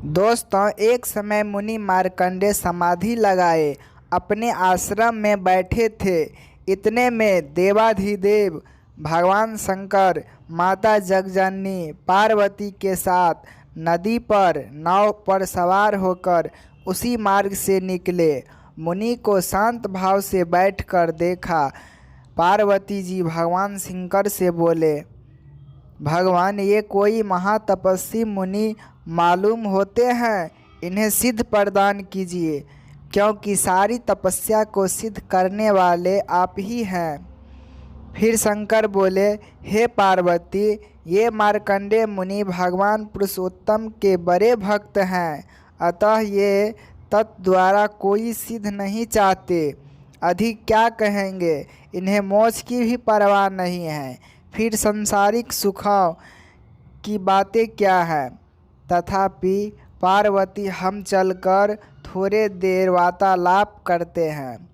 दोस्तों, एक समय मुनि मार्कंडेय समाधि लगाए अपने आश्रम में बैठे थे। इतने में देवाधिदेव भगवान शंकर माता जगजननी पार्वती के साथ नदी पर नाव पर सवार होकर उसी मार्ग से निकले। मुनि को शांत भाव से बैठकर देखा। पार्वती जी भगवान शंकर से बोले, भगवान, ये कोई महातपस्वी मुनि मालूम होते हैं, इन्हें सिद्ध प्रदान कीजिए, क्योंकि सारी तपस्या को सिद्ध करने वाले आप ही हैं। फिर शंकर बोले, हे पार्वती, ये मार्कंडेय मुनि भगवान पुरुषोत्तम के बड़े भक्त हैं, अतः ये तत्द्वारा कोई सिद्ध नहीं चाहते। अधिक क्या कहेंगे, इन्हें मोक्ष की भी परवाह नहीं है। फिर सांसारिक सुखों की बातें क्या है। तथापि पार्वती, हम चलकर थोड़े देर वार्तालाप करते हैं,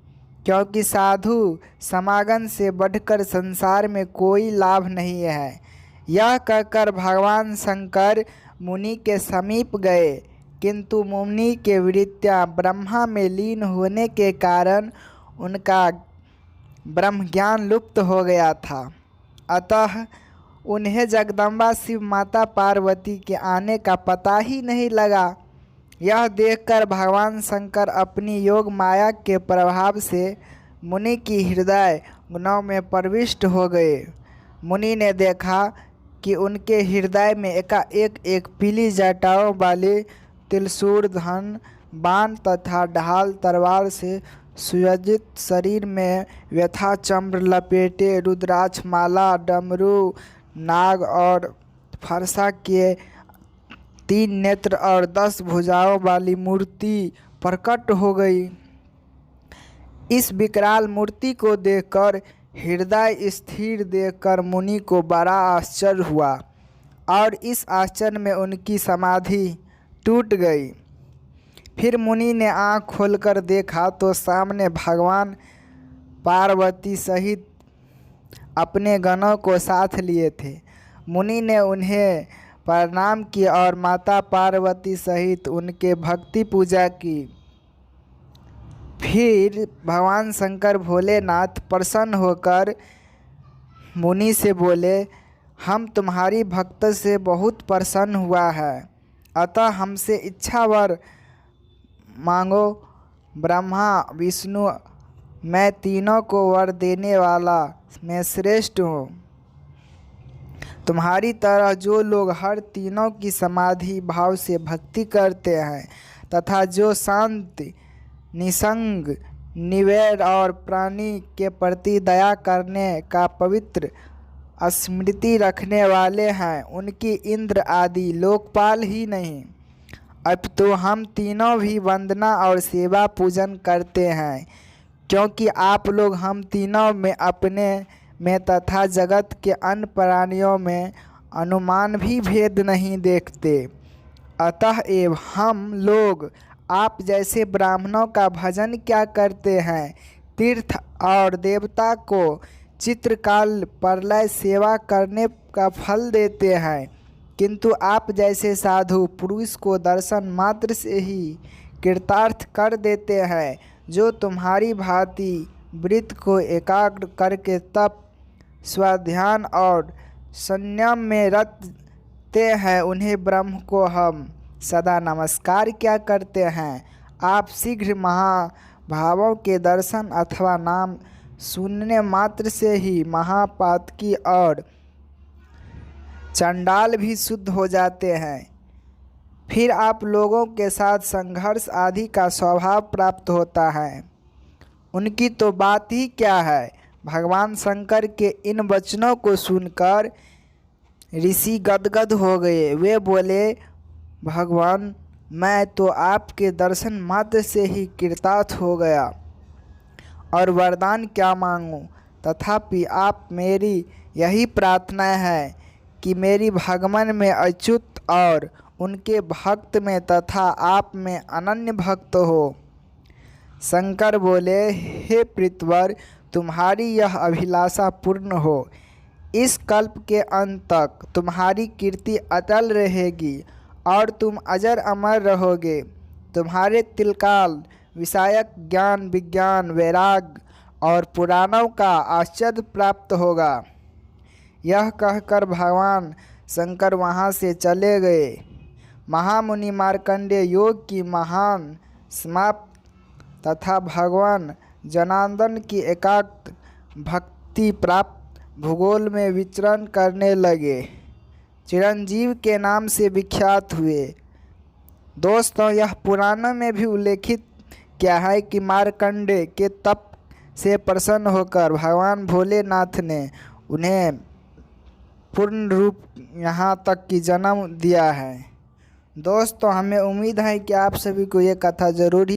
क्योंकि साधु समागम से बढ़कर संसार में कोई लाभ नहीं है। यह कहकर भगवान शंकर मुनि के समीप गए, किंतु मुनि के वृत्तियाँ ब्रह्मा में लीन होने के कारण उनका ब्रह्मज्ञान लुप्त हो गया था। अतः उन्हें जगदम्बा शिव माता पार्वती के आने का पता ही नहीं लगा। यह देखकर भगवान शंकर अपनी योग माया के प्रभाव से मुनि की हृदय गुणों में प्रविष्ट हो गए। मुनि ने देखा कि उनके हृदय में एकाएक एक पीली जटाओं वाली त्रिशूल, धन, बाण तथा ढाल तलवार से सुसज्जित शरीर में व्यथा चम्र लपेटे रुद्राक्ष माला, डमरू, नाग और फरसा के 3 नेत्र और 10 भुजाओं वाली मूर्ति प्रकट हो गई। इस विकराल मूर्ति को देखकर हृदय स्थिर देखकर मुनि को बड़ा आश्चर्य हुआ और इस आश्चर्य में उनकी समाधि टूट गई। फिर मुनि ने आँख खोलकर देखा तो सामने भगवान पार्वती सहित अपने गणों को साथ लिए थे। मुनि ने उन्हें प्रणाम किया और माता पार्वती सहित उनके भक्ति पूजा की। फिर भगवान शंकर भोलेनाथ प्रसन्न होकर मुनि से बोले, हम तुम्हारी भक्त से बहुत प्रसन्न हुआ है, अतः हमसे इच्छा वर मांगो। ब्रह्मा विष्णु मैं तीनों को वर देने वाला मैं श्रेष्ठ हूँ। तुम्हारी तरह जो लोग हर तीनों की समाधि भाव से भक्ति करते हैं तथा जो शांत, निसंग, निवैर और प्राणी के प्रति दया करने का पवित्र स्मृति रखने वाले हैं, उनकी इंद्र आदि लोकपाल ही नहीं, अब तो हम तीनों भी वंदना और सेवा पूजन करते हैं, क्योंकि आप लोग हम तीनों में अपने में तथा जगत के अन्य प्राणियों में अनुमान भी भेद नहीं देखते। अतएव हम लोग आप जैसे ब्राह्मणों का भजन क्या करते हैं, तीर्थ और देवता को चित्रकाल प्रलय सेवा करने का फल देते हैं, किंतु आप जैसे साधु पुरुष को दर्शन मात्र से ही कृतार्थ कर देते हैं। जो तुम्हारी भांति वृत्त को एकाग्र करके तप, स्वाध्यान और संयम में रखते हैं, उन्हें ब्रह्म को हम सदा नमस्कार क्या करते हैं। आप शीघ्र महाभावों के दर्शन अथवा नाम सुनने मात्र से ही महापातकी और चंडाल भी शुद्ध हो जाते हैं। फिर आप लोगों के साथ संघर्ष आदि का स्वभाव प्राप्त होता है। उनकी तो बात ही क्या है। भगवान शंकर के इन वचनों को सुनकर ऋषि गदगद हो गए। वे बोले, भगवान, मैं तो आपके दर्शन मात्र से ही कृतार्थ हो गया और वरदान क्या मांगूं। तथापि आप मेरी यही प्रार्थना है कि मेरी भगवान में अच्युत और उनके भक्त में तथा आप में अनन्य भक्त हो। शंकर बोले, हे प्रीतवर, तुम्हारी यह अभिलाषा पूर्ण हो। इस कल्प के अंत तक तुम्हारी कीर्ति अटल रहेगी और तुम अजर अमर रहोगे। तुम्हारे तिलकाल विषयक ज्ञान, विज्ञान, वैराग्य और पुराणों का आश्चर्य प्राप्त होगा। यह कहकर भगवान शंकर वहाँ से चले गए। महामुनि मार्कंडेय योग की महान समाप्त तथा भगवान जनार्दन की एकाग्र भक्ति प्राप्त भूगोल में विचरण करने लगे, चिरंजीव के नाम से विख्यात हुए। दोस्तों, यह पुराणों में भी उल्लेखित किया है कि मार्कंडेय के तप से प्रसन्न होकर भगवान भोलेनाथ ने उन्हें पूर्ण रूप यहाँ तक कि जन्म दिया है। दोस्तों, हमें उम्मीद है कि आप सभी को ये कथा ज़रूर